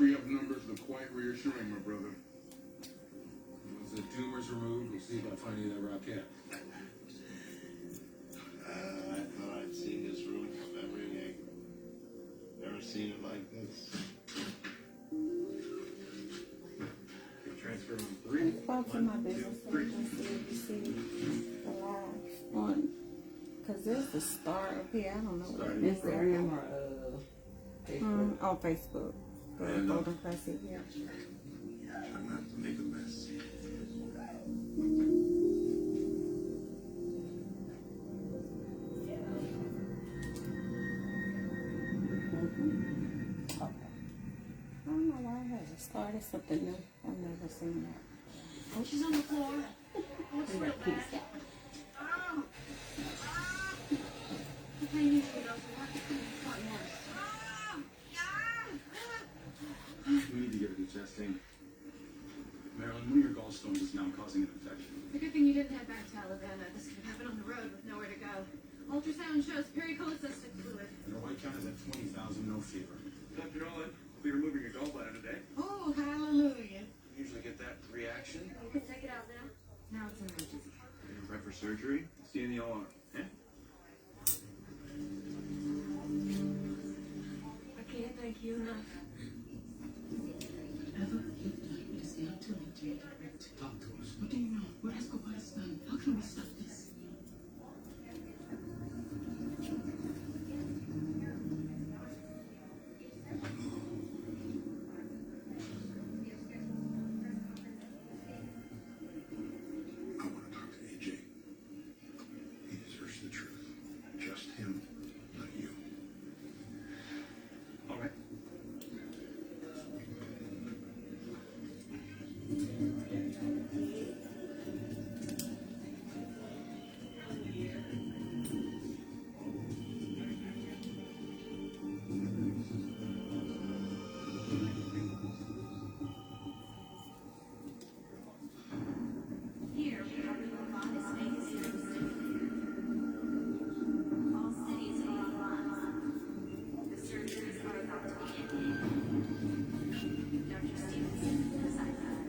3-up numbers look quite reassuring, my brother. Once the tumor's removed, we'll see about finding that rocket. I thought I'd seen this room from every angle. Never seen it like this. Transfer on 3. Folks in my business page and see if you see the live on, because there's the star up here. I don't know what it is. Instagram or Facebook? On Facebook. The Golden Classic, yeah. Try not to make a mess. I don't know why I had to start. It's something new. I've never seen that. Oh, she's on the floor. Oh, it's real bad. Okay, you need to get up to work. We need to get her to testing. Marilyn, one of your gallstones is now causing an infection. It's a good thing you didn't head back to Alabama. This could happen on the road with nowhere to go. Ultrasound shows pericholecystic fluid. Your white count is at 20,000, no fever. Dr. Nolan, we'll be removing your gallbladder today. Oh, hallelujah. You usually get that reaction. You can take it out now. Now it's an emergency. You're prep for surgery. See you in the OR. Yeah? I can't thank you enough. Talk to us. What do you know? What has Gopal done? How can we stop this? I want to talk to AJ. He deserves the truth. Just him, not you. All right. Here, we have the Obama's Vegas Service. All cities are online. The surgeries are about to begin. Dr. Stevenson, beside that.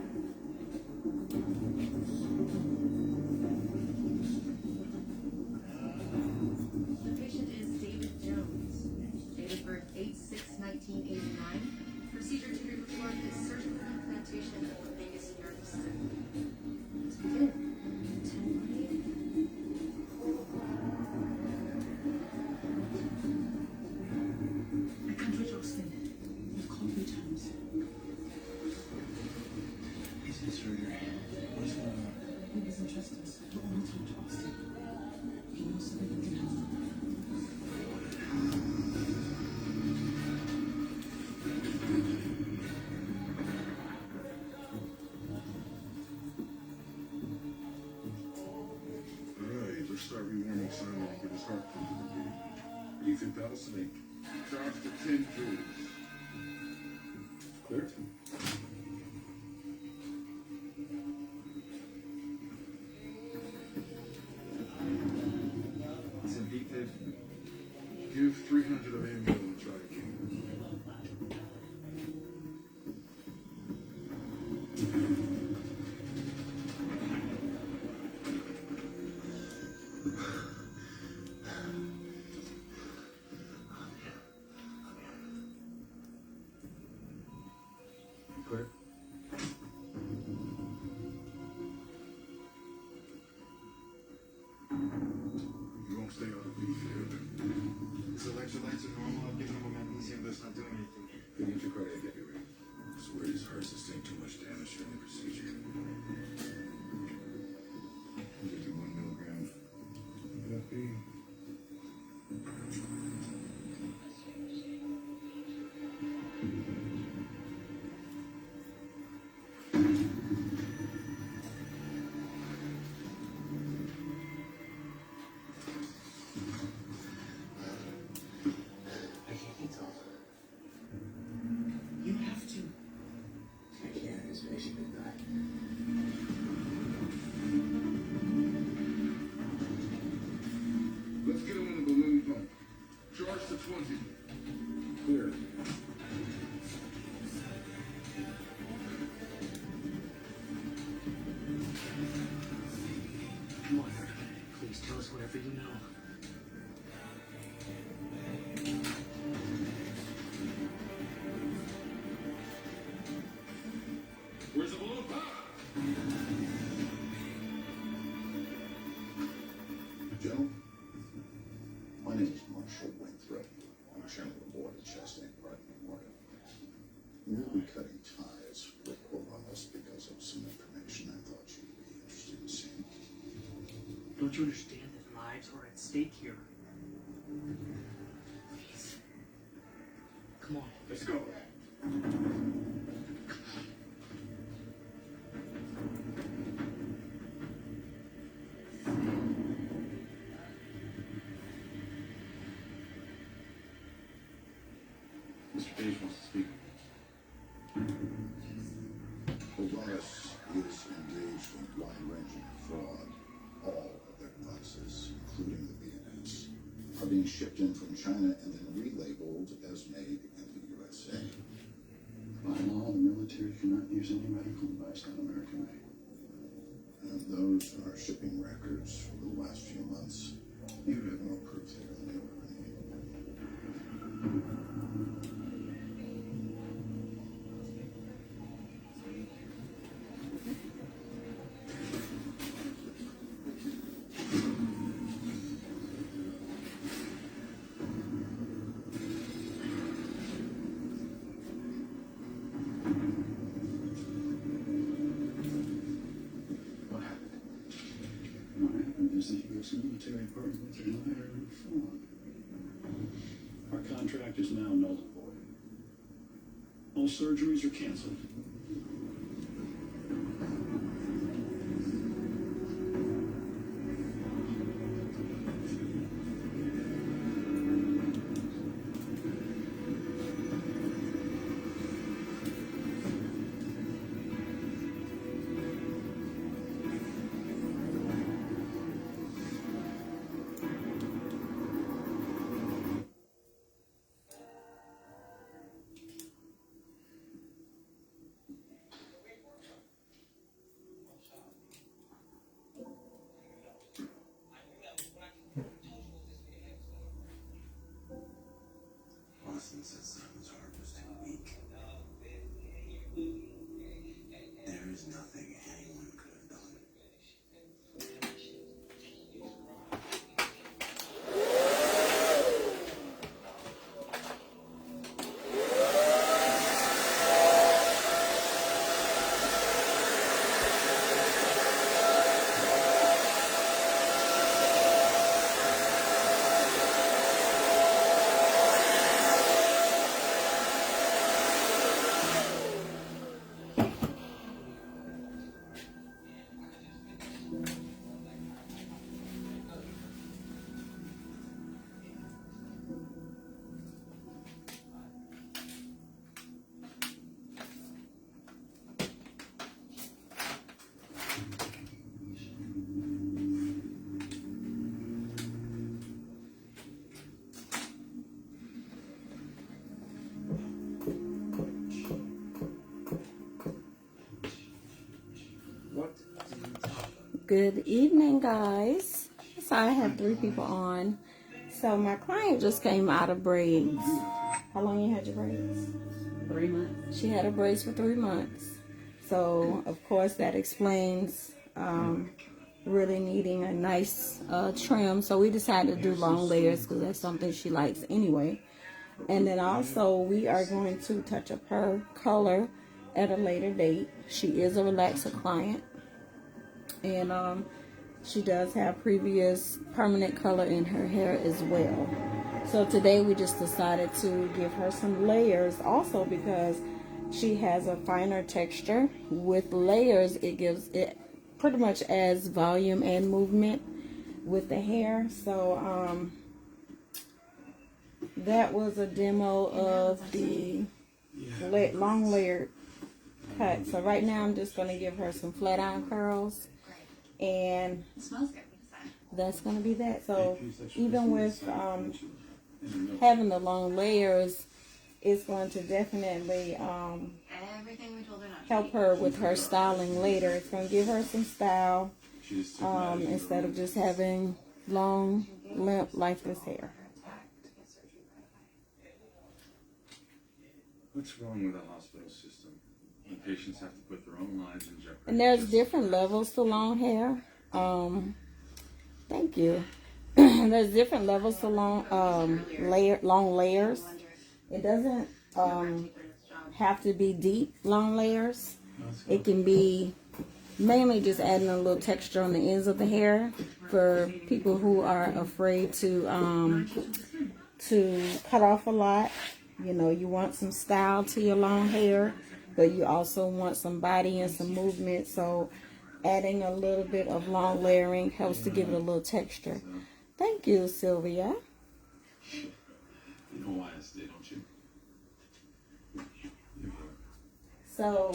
The patient is David Jones. Date of birth 8/6/1989. Procedure to be performed is surgical implantation of the vagus nerve stem. Let's begin. 10 I can't reach Austin. You've called me times. He's in surgery. What's going on? He doesn't trust us. But only talk to Austin. He knows something we can help. Alright, let's start rewarming Simon and get his heart pumping again. Do you think that'll sleep? Charge for 10 joules. Clear? It's in deep. Give 300 of ammo and try again. Put whatever you know. Where's the balloon pop? Joe, my name is Marshall Winthrop. I'm chairman of the board at Chastain Park Memorial. We'll be cutting ties with Columbus because of some information I thought you'd be interested in seeing. Don't you understand that lives are at stake here? Please. Come on. Let's go. Mr. Page wants to speak. Columbus is engaged in wide-ranging fraud. All of their devices, including the BNS, are being shipped in from China and then relabeled as made in the USA. By law, the military cannot use any medical device not American made. And those are shipping records for the last few months. You have more proof there than you'll ever need. What happened? What happened is the U.S. military partnered with their liar and fraud. Our contract is now null and void. All surgeries are canceled. Boston said Simon's heart was too weak. There is nothing anyone could have done. Good evening, guys. So I have 3 people on. So my client just came out of braids. How long you had your braids? 3 months. She had her braids for 3 months. So of course that explains really needing a nice trim. So we decided to do long layers because that's something she likes anyway. And then also we are going to touch up her color at a later date. She is a relaxer client. And she does have previous permanent color in her hair as well. So today we just decided to give her some layers also because she has a finer texture. With layers, it gives it pretty much adds volume and movement with the hair. So that was a demo of the long layered cut. So right now I'm just going to give her some flat iron curls. And It smells good. that's going to be that. So even with having the long layers, it's going to definitely Everything we told her not to help eat. her with her styling later. It's going to give her some style instead of just having long, limp, lifeless hair. What's wrong with the hospital system? When patients have to put their own lives in jeopardy. And there's just- different levels to long hair. Thank you. There's different levels to long layers. It doesn't have to be deep long layers. It can be mainly just adding a little texture on the ends of the hair for people who are afraid to cut off a lot. You know, you want some style to your long hair, but you also want some body and some movement. So adding a little bit of long layering helps to give it a little texture. Thank you, Sylvia. You know why I stay, don't you? You're right. So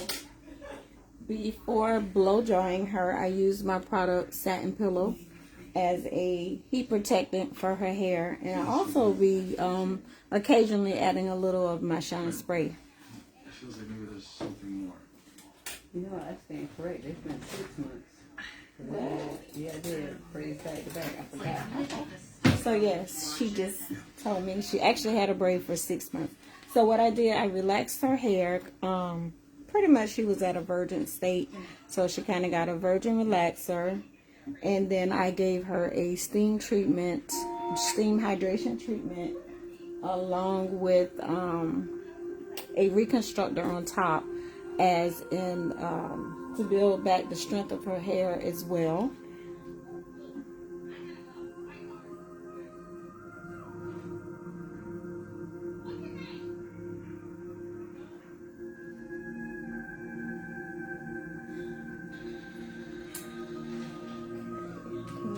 before blow drying her, I use my product Satin Pillow as a heat protectant for her hair, and I also be occasionally adding a little of my shine spray. It feels like maybe there's something more. You know, I stand correct. They spent 6 months. Yeah, I did. Braids back to back. I forgot. So yes, she just told me she actually had a braid for 6 months. So what I did, I relaxed her hair. Pretty much she was at a virgin state, so she kind of got a virgin relaxer, and then I gave her a steam hydration treatment, along with a reconstructor on top, as in to build back the strength of her hair as well.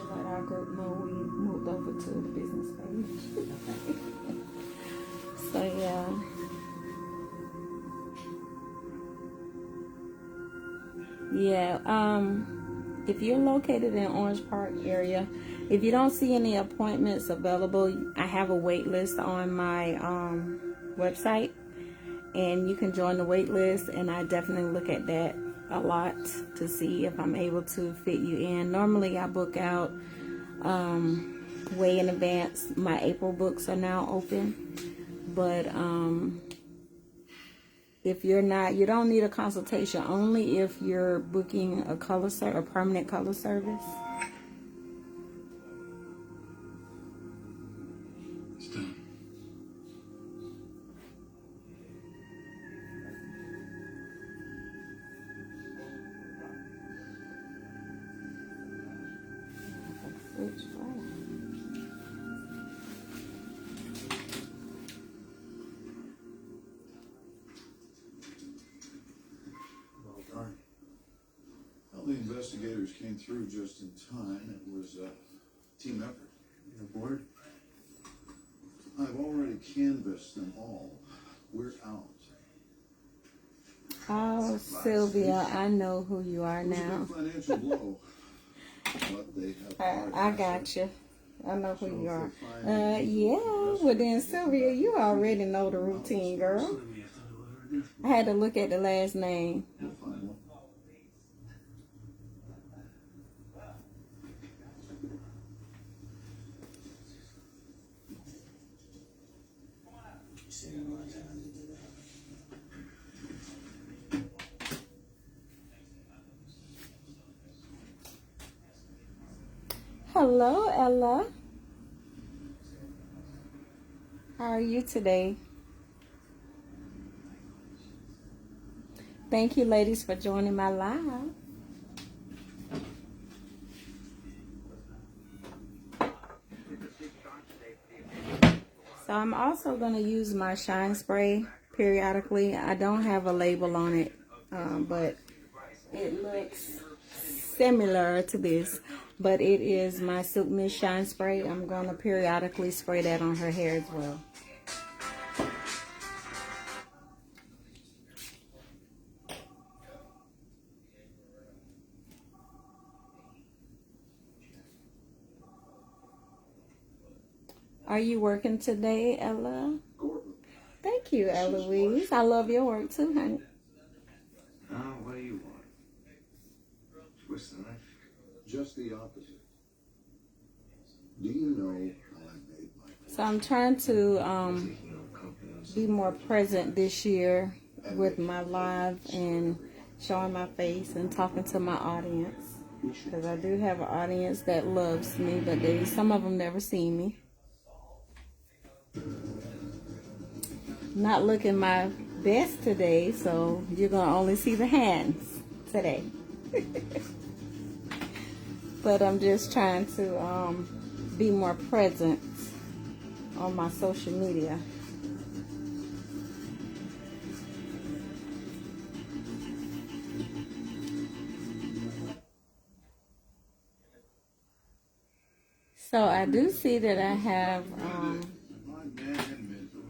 Let our group know we moved over to the business page. So yeah. Yeah, if you're located in Orange Park area, if you don't see any appointments available, I have a wait list on my website, and you can join the wait list, and I definitely look at that a lot to see if I'm able to fit you in. Normally I book out way in advance. My April books are now open, but if you're not, you don't need a consultation, only if you're booking a permanent color service. It's done. Well done. Well, the investigators came through just in time. It was a team effort. You're aboard? I've already canvassed them all. We're out. Oh, Sylvia, I know who you are It was a now. big financial blow, but they have hard I assets. got you. I know who So you if are. they find Yeah, well then, Sylvia, you already know the routine, girl. I had to look at the last name. We'll find one. Hello, Ella. How are you today? Thank you, ladies, for joining my live. So I'm also going to use my shine spray periodically. I don't have a label on it, but it looks similar to this. But it is my Silk Mist Shine Spray. I'm going to periodically spray that on her hair as well. Are you working today, Ella? Thank you, Eloise. I love your work too, honey. Now, what do you want? Twist the knife? Just the opposite. Do you know how I made my So I'm trying to be more present this year with my live and showing my face and talking to my audience. Because I do have an audience that loves me, but some of them never see me. Not looking my best today, so you're going to only see the hands today. But I'm just trying to be more present on my social media. So I do see that I have My man and mentor.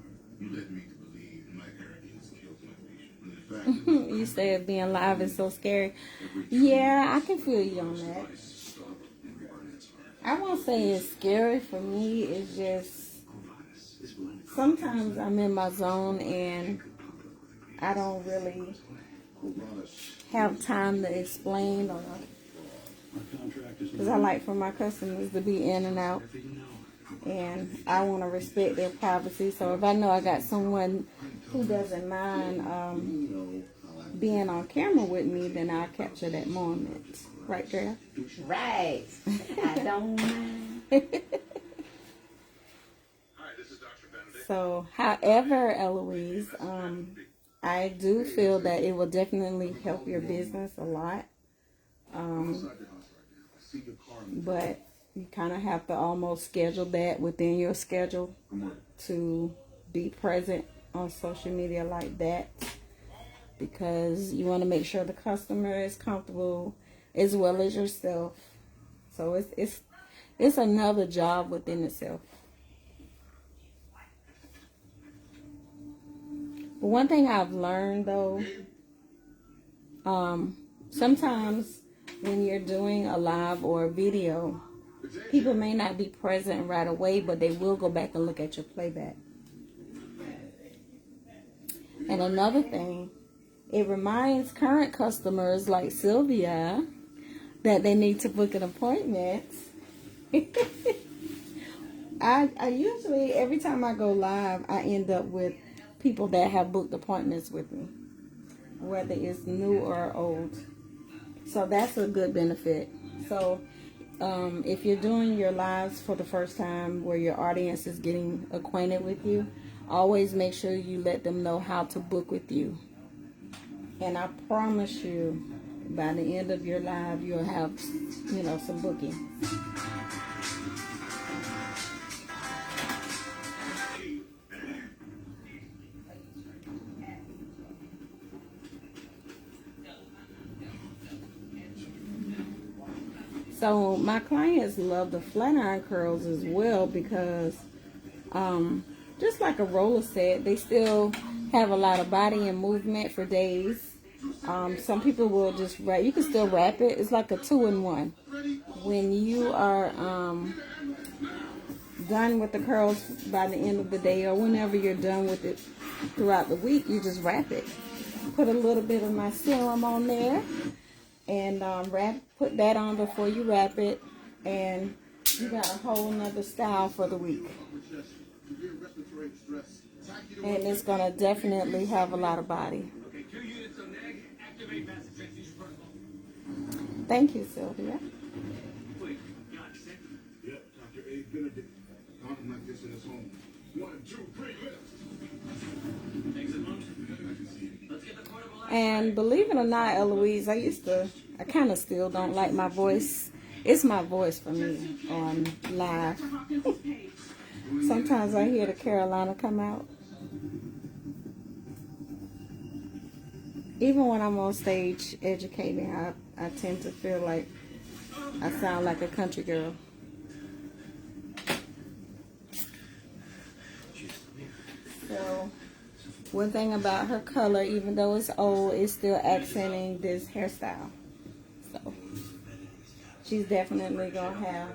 You led me to believe my arrogance killed my patient. When in fact, you said being live is so scary. Yeah, I can feel you on that. I won't say it's scary for me. It's just sometimes I'm in my zone and I don't really have time to explain or because I like for my customers to be in and out and I want to respect their privacy. So if I know I got someone who doesn't mind being on camera with me, then I'll capture that moment. Right, girl? Right. I don't mind. So, however, Eloise, I do feel that it will definitely help your business a lot. But you kind of have to almost schedule that within your schedule to be present on social media like that, because you want to make sure the customer is comfortable as well as yourself. So it's another job within itself. But one thing I've learned though, sometimes when you're doing a live or a video, people may not be present right away, but they will go back and look at your playback. And another thing, it reminds current customers like Sylvia that they need to book an appointment. I usually, every time I go live, I end up with people that have booked appointments with me, whether it's new or old. So that's a good benefit. So if you're doing your lives for the first time where your audience is getting acquainted with you, always make sure you let them know how to book with you. And I promise you, by the end of your live, you'll have, some booking. So my clients love the flat iron curls as well because just like a roller set, they still have a lot of body and movement for days. Some people will just wrap. You can still wrap it. It's like a 2-in-1. When you are done with the curls by the end of the day or whenever you're done with it throughout the week, you just wrap it. Put a little bit of my serum on there and put that on before you wrap it, and you got a whole nother style for the week. And it's going to definitely have a lot of body. Thank you, Sylvia. Yep, Dr. A. Benedict. Talking like this in his home. 1, 2, 3, lift. And believe it or not, Eloise, I kind of still don't like my voice. It's my voice for me on live. Sometimes I hear the Carolina come out. Even when I'm on stage educating, I tend to feel like I sound like a country girl. So, one thing about her color, even though it's old, it's still accenting this hairstyle. So, she's definitely going to have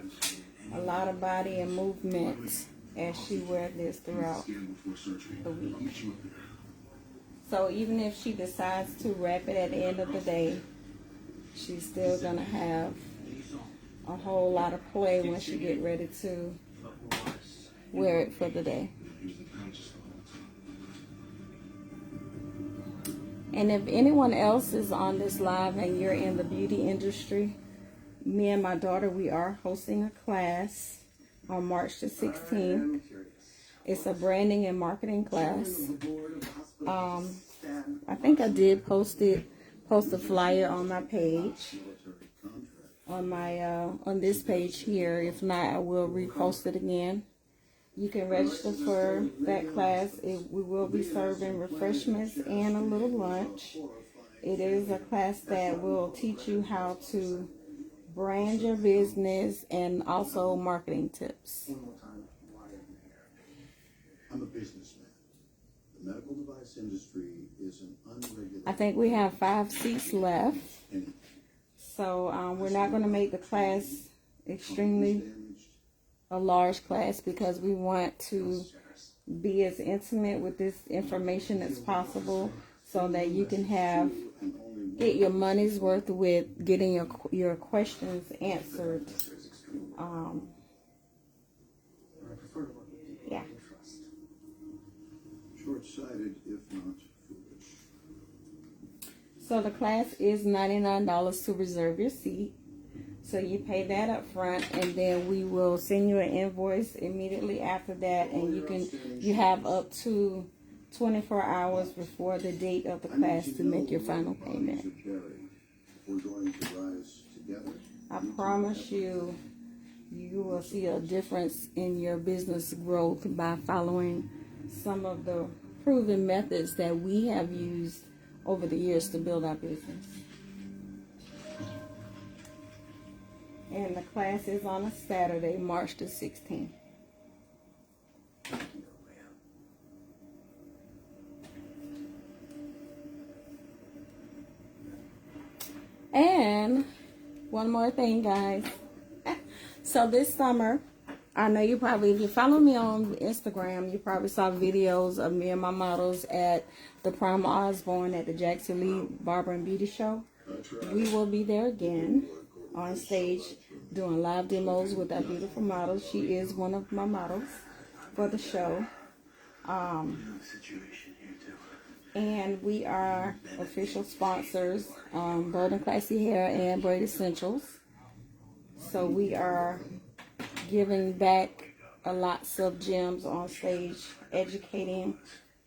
a lot of body and movement as she wears this throughout the week. So, even if she decides to wrap it at the end of the day, she's still going to have a whole lot of play when she get ready to wear it for the day. And if anyone else is on this live and you're in the beauty industry, me and my daughter, we are hosting a class on March the 16th. It's a branding and marketing class. I think I did post a flyer on my page, on this page here. If not, I will repost it again. You can register for that class. We will be serving refreshments and a little lunch. It is a class that will teach you how to brand your business and also marketing tips. I'm a businessman. The medical device industry is an unregulated. I think we have 5 seats left. So we're not going to make the class extremely a large class because we want to be as intimate with this information as possible so that you can get your money's worth with getting your questions answered. Yeah. Short-sighted, if not foolish. So the class is $99 to reserve your seat. So you pay that up front, and then we will send you an invoice immediately after that, and you have up to 24 hours before the date of the class to make your final payment. We're going to rise together. I promise you, you will see a difference in your business growth by following some of the proven methods that we have used over the years to build our business. And the class is on a Saturday, March the 16th. And one more thing, guys. So this summer, I know if you follow me on Instagram, you probably saw videos of me and my models at the Prime Osborne at the Jackson Lee Barber and Beauty Show. We will be there again on stage doing live demos with our beautiful model. She is one of my models for the show. And we are official sponsors, Bold and Classy Hair and Braid Essentials. So we are giving back a lots of gems on stage, educating.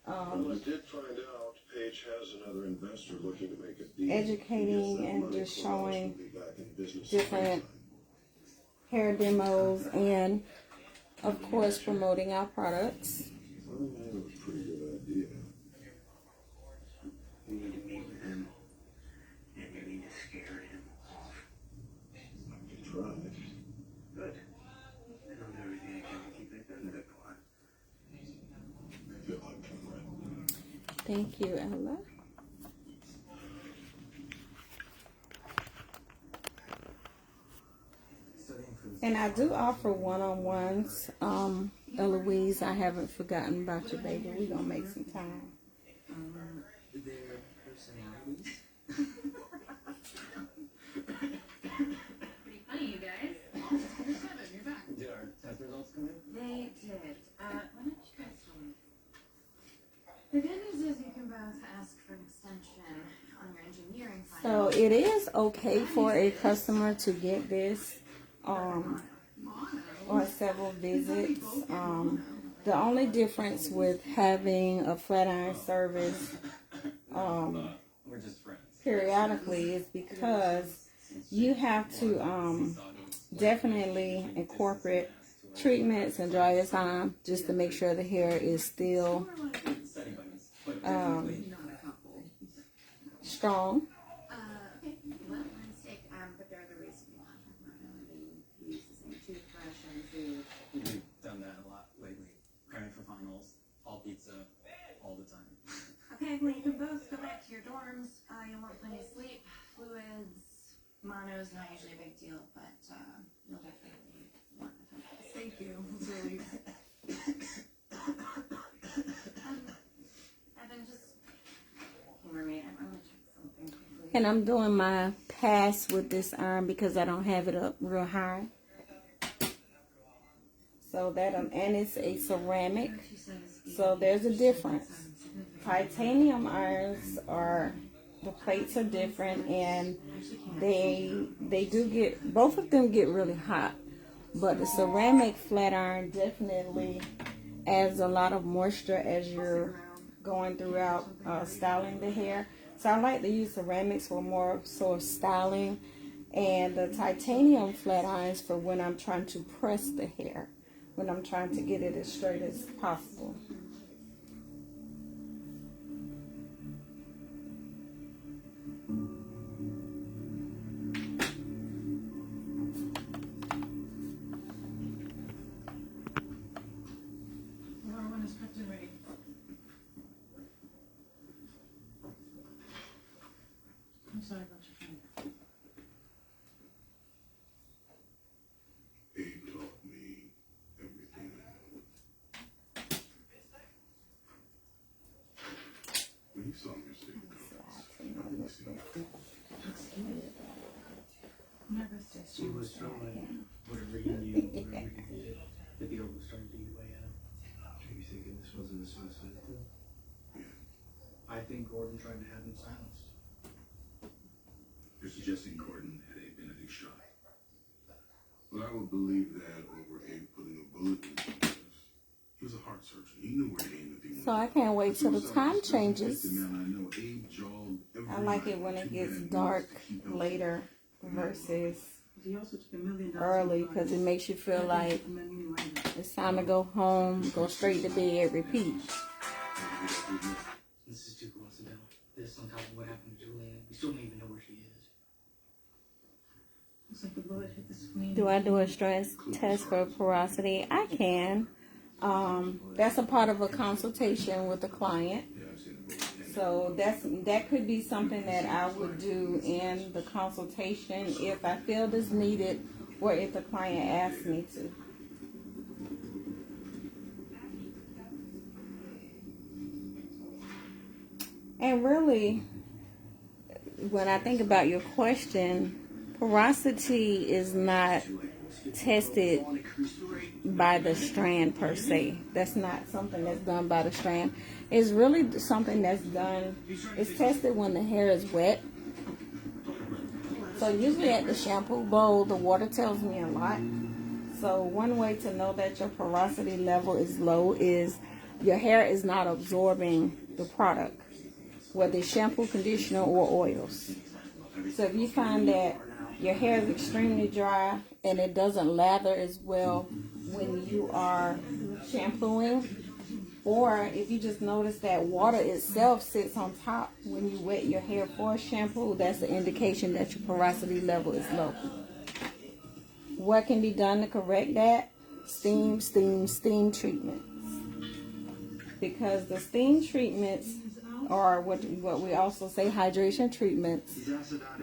Well, I did find out Paige has another investor looking to make a deal. Educating and just showing different hair demos and, of course, promoting our products. I think that was a pretty good idea. You need to meet with him, and you need to scare him off. I can try. Good. And I'll do everything I can to keep it under the plot. Good luck, comrade. Thank you, Ella. And I do offer one-on-ones. Eloise, I haven't forgotten about your baby. We're going to make some time. Their personalities. Pretty funny, you guys. You're back. Did our test results come in? They did. Why don't you guys tell me? The good news is you can both ask for an extension on your engineering So final. it is okay for a customer to get this on several visits. The only difference with having a flat iron service We're just friends. periodically is because you have to definitely incorporate treatments and dry time just to make sure the hair is still strong. Okay, well, my mistake. But they're the reason why I'm going to use the same toothbrush and food. We've done that a lot lately. Cramming for finals, all pizza, all the time. Okay, well, you can both go back to your dorms. You'll want plenty of sleep, fluids, mono's not usually a big deal, but you'll definitely want the time. Thank you. Really. Evan, just humor me. I'm going to check something quickly. And I'm doing my pass with this iron because I don't have it up real high. So that and it's a ceramic, so there's a difference. Titanium irons are, the plates are different, and they do get, both of them get really hot, but the ceramic flat iron definitely adds a lot of moisture as you're going throughout styling the hair. So I like to use ceramics for more sort of styling, and the titanium flat irons for when I'm trying to press the hair, when I'm trying to get it as straight as possible. I'm sorry about your friend. Abe taught me everything I know. When you saw me say She was throwing whatever you knew, whatever you did. The deal was starting to eat away at him. Are you thinking this wasn't a suicide deal? Yeah. I think Gordon tried to have him silenced. You're suggesting Gordon had a Benedict shot. Well, I would believe that over Abe putting a bullet in his chest. He was a heart surgeon. He knew where to aim if he wanted. So I can't wait till the time changes. I I like it when it gets dark later versus early, because it makes you feel like it's time to go home, go straight to bed, repeat. This is too coincidental. This on top of what happened to Julian. We still don't even know where she is. Looks like the bullet hit the screen. Do I do a stress test for porosity? I can. That's a part of a consultation with the client. So that could be something that I would do in the consultation if I feel this needed, or if the client asks me to. And really, when I think about your question, porosity is not tested by the strand per se. That's not something that's done by the strand. It's really something that's done, it's tested when the hair is wet. So usually at the shampoo bowl, the water tells me a lot. So one way to know that your porosity level is low is your hair is not absorbing the product, whether it's shampoo, conditioner, or oils. So if you find that your hair is extremely dry and it doesn't lather as well when you are shampooing, or if you just notice that water itself sits on top when you wet your hair for shampoo, that's an indication that your porosity level is low. What can be done to correct that? Steam treatments. Because the steam treatments are what we also say hydration treatments.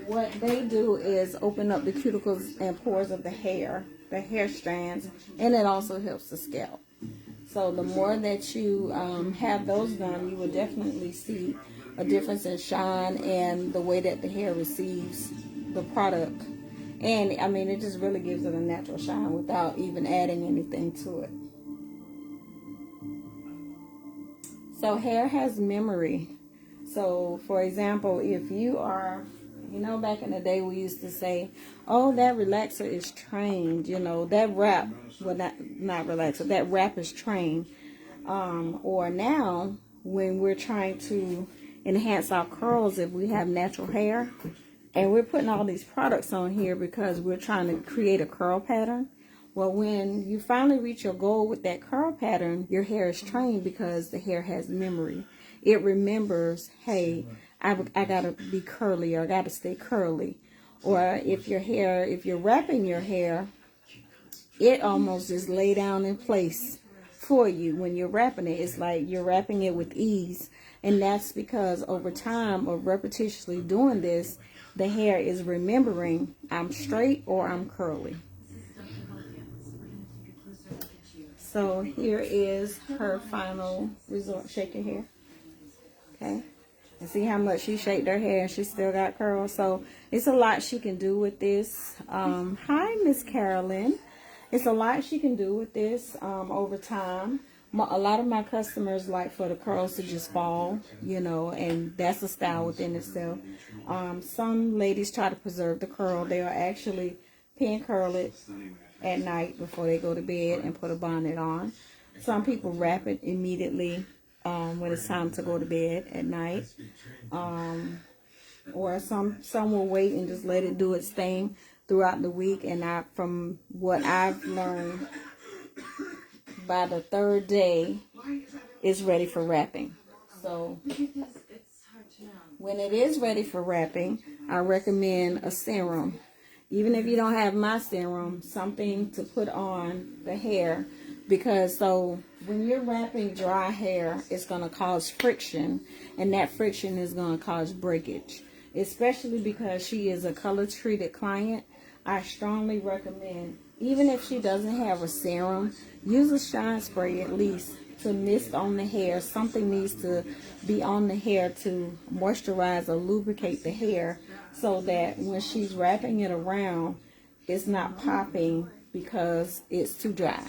What they do is open up the cuticles and pores of the hair strands, and it also helps the scalp. So the more that you have those done, you will definitely see a difference in shine and the way that the hair receives the product. And I mean, it just really gives it a natural shine without even adding anything to it. So hair has memory. So for example, if you are, back in the day we used to say, oh, that relaxer is trained, that wrap, well, not relaxer, that wrap is trained. Or now, when we're trying to enhance our curls, if we have natural hair, and we're putting all these products on here because we're trying to create a curl pattern. Well, when you finally reach your goal with that curl pattern, your hair is trained because the hair has memory. It remembers, hey, I gotta be curly, or I gotta stay curly. Or if you're wrapping your hair, it almost just lay down in place for you. When you're wrapping it, it's like you're wrapping it with ease. And that's because over time of repetitiously doing this, the hair is remembering I'm straight or I'm curly. So here is her final result. Shake your hair. Okay. And see how much she shaked her hair and she still got curls. So it's a lot she can do with this. Hi, Miss Carolyn. It's a lot she can do with this over time. A lot of my customers like for the curls to just fall, you know, and that's a style within itself. Some ladies try to preserve the curl. They'll actually pin curl it at night before they go to bed and put a bonnet on. Some people wrap it immediately when it's time to go to bed at night. Or some will wait and just let it do its thing throughout the week. And from what I've learned, by the third day, it's ready for wrapping. So when it is ready for wrapping, I recommend a serum. Even if you don't have my serum, something to put on the hair, because so when you're wrapping dry hair, it's going to cause friction, and that friction is going to cause breakage. Especially because she is a color treated client, I strongly recommend, even if she doesn't have a serum, use a shine spray at least to mist on the hair. Something needs to be on the hair to moisturize or lubricate the hair, so that when she's wrapping it around, it's not popping because it's too dry.